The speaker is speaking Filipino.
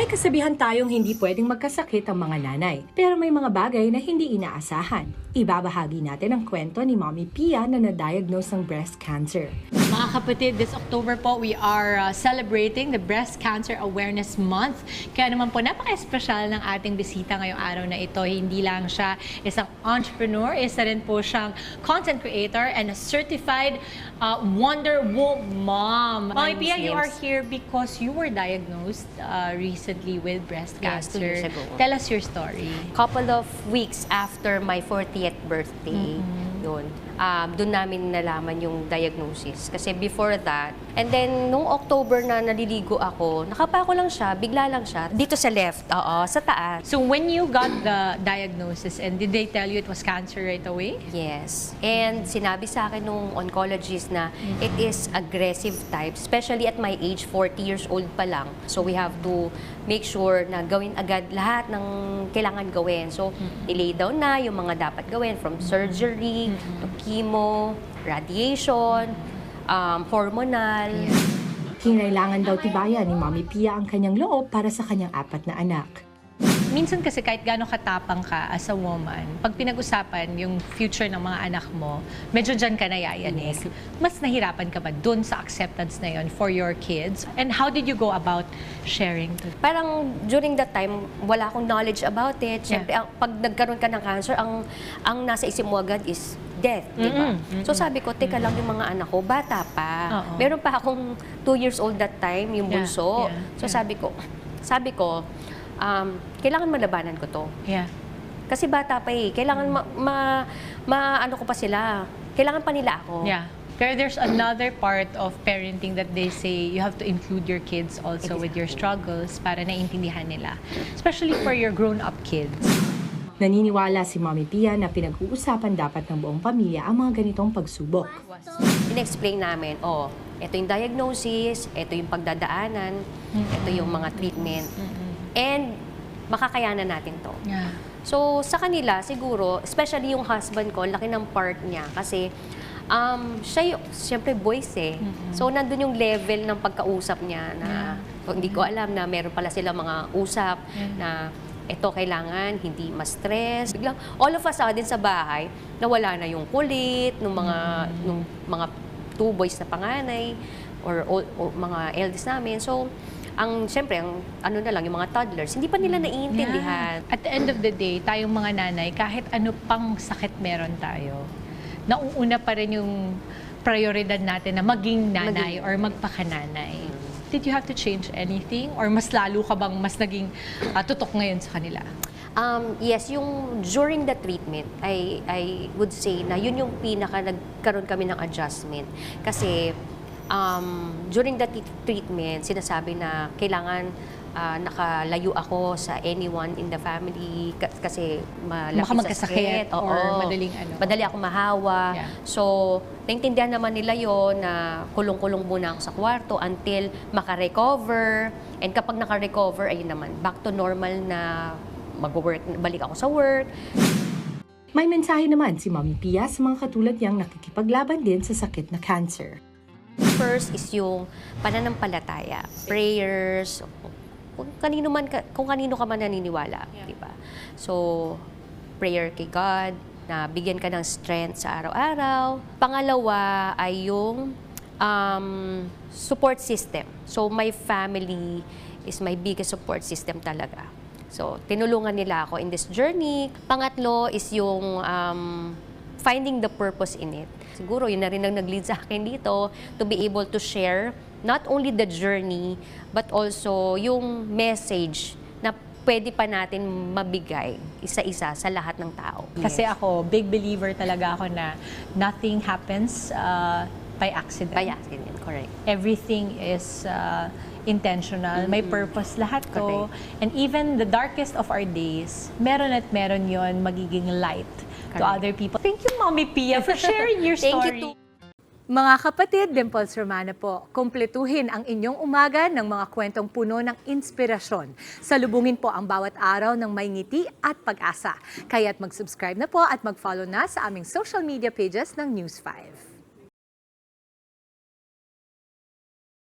May kasabihan tayong hindi pwedeng magkasakit ang mga nanay, pero may mga bagay na hindi inaasahan. Ibabahagi natin ang kwento ni Mommy Pia na na-diagnose ng breast cancer. Mga kapatid, this October po, we are celebrating the Breast Cancer Awareness Month. Kaya naman po, napaka-espesyal ng ating bisita ngayong araw na ito. Hindi lang siya isang entrepreneur, isa rin po siyang content creator and a certified Wonder Woman mom. Mommy Pia, you are here because you were diagnosed recently with breast cancer. 2 years ago. Tell us your story. Couple of weeks after my 40th birthday, yun, doon namin nalaman yung diagnosis. Kasi before that, and then nung October na naliligo ako, nakapako lang siya, bigla lang siya, dito sa left, sa taas. So when you got the diagnosis, and did they tell you it was cancer right away? Yes. And sinabi sa akin nung oncologist na it is aggressive type, especially at my age, 40 years old pa lang. So we have to make sure na gawin agad lahat ng kailangan gawin. So, i-lay down na yung mga dapat gawin from surgery to chemo, radiation, hormonal. Kinailangan daw tibayan ni Mommy Pia ang kanyang loob para sa kanyang 4 na anak. Minsan kasi kahit gaano katapang ka as a woman, pag pinag-usapan yung future ng mga anak mo, medyo dyan ka nayayanig. Yes. Mas nahirapan ka ba dun sa acceptance na yun for your kids? And how did you go about sharing to? Parang during that time, wala akong knowledge about it. Siyempre, pag nagkaroon ka ng cancer, ang nasa isip mo agad is death, di ba? So sabi ko, teka lang yung mga anak ko, bata pa. Oo. Meron pa akong 2 years old that time, yung bunso. So sabi ko, kailangan malabanan ko to. Yeah. Kasi bata pa eh. Kailangan ano ko pa sila. Kailangan pa nila ako. Yeah. Pero there's another part of parenting that they say you have to include your kids also with your struggles para naiintindihan nila. Especially for your grown-up kids. Naniniwala si Mommy Pia na pinag-uusapan dapat ng buong pamilya ang mga ganitong pagsubok. In-explain namin, ito yung diagnosis, ito yung pagdadaanan, ito yung mga treatment. And makakayanan natin to. Yeah. So, sa kanila, siguro, especially yung husband ko, laki ng part niya kasi siya yung, siyempre, boys eh. So, nandun yung level ng pagkausap niya na hindi ko alam na meron pala sila mga usap na ito kailangan, hindi ma-stress. Biglang, all of a sudden sa bahay, nawala na yung kulit nung mga 2 boys na panganay or mga eldest namin. So, siyempre, ano na lang, yung mga toddlers, hindi pa nila naiintindihan. At the end of the day, tayong mga nanay, kahit ano pang sakit meron tayo, nauuna pa rin yung prioridad natin na maging nanay or magpakananay. Did you have to change anything? Or mas lalo ka bang mas naging tutok ngayon sa kanila? Yes, yung during the treatment, I would say na yun yung nagkaroon kami ng adjustment. Kasi during the treatment, sinasabi na kailangan nakalayo ako sa anyone in the family kasi malapit sa sakit. Or madaling Madali ako mahawa. Yeah. So, naintindihan naman nila yon na kulong-kulong muna ako sa kwarto until makarecover. And kapag nakarecover, ayun naman, back to normal na mag-work, balik ako sa work. May mensahe naman si Mommy Pia sa mga katulad niyang nakikipaglaban din sa sakit na cancer. First is yung pananampalataya, prayers, kung kanino ka man naniniwala, di ba? So, prayer kay God, na bigyan ka ng strength sa araw-araw. Pangalawa ay yung support system. So, my family is my biggest support system talaga. So, tinulungan nila ako in this journey. Pangatlo is yung finding the purpose in it. Siguro, yun na rin ang nag-lead sa akin dito to be able to share not only the journey, but also yung message na pwede pa natin mabigay isa-isa sa lahat ng tao. Kasi ako, big believer talaga ako na nothing happens by accident. By accident, correct. Everything is intentional, may purpose lahat to. Correct. And even the darkest of our days, meron at meron yon magiging light to Correct. other people. Thank you, Mommy Pia, for sharing your Thank story. you too. Mga kapatid, Dimples Romana po, kumpletuhin ang inyong umaga ng mga kwentong puno ng inspirasyon. Salubungin po ang bawat araw ng may ngiti at pag-asa. Kaya't mag-subscribe na po at mag-follow na sa aming social media pages ng News 5.